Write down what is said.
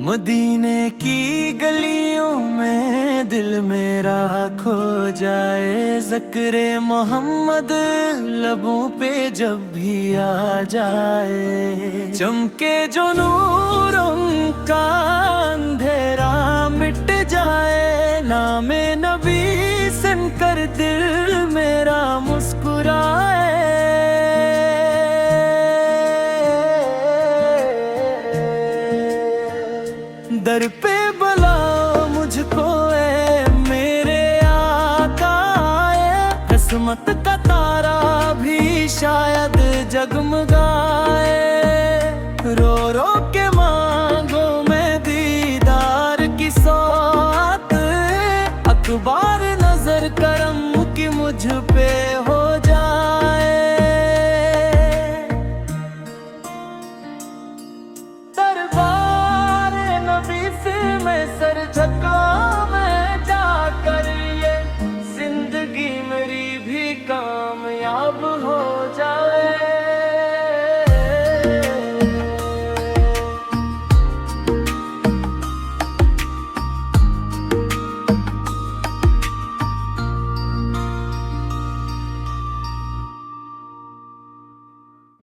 मदीने की गलियों में दिल मेरा खो जाए, ज़िक्रे मोहम्मद लबों पे जब भी आ जाए। चमके जो नूर उनका अंधेरा मिट जाए, नामे नबी सुनकर दिल मेरा मुस्कुराए। दर पे बुलाओ मुझको ए मेरे आका, किस्मत का तारा भी शायद जगमगाए। रो रो के मांगो मैं दीदार की सौगात, अखबार नजर करम की मुझ पे हो जाए। दरबार नबी से मैं सर झुका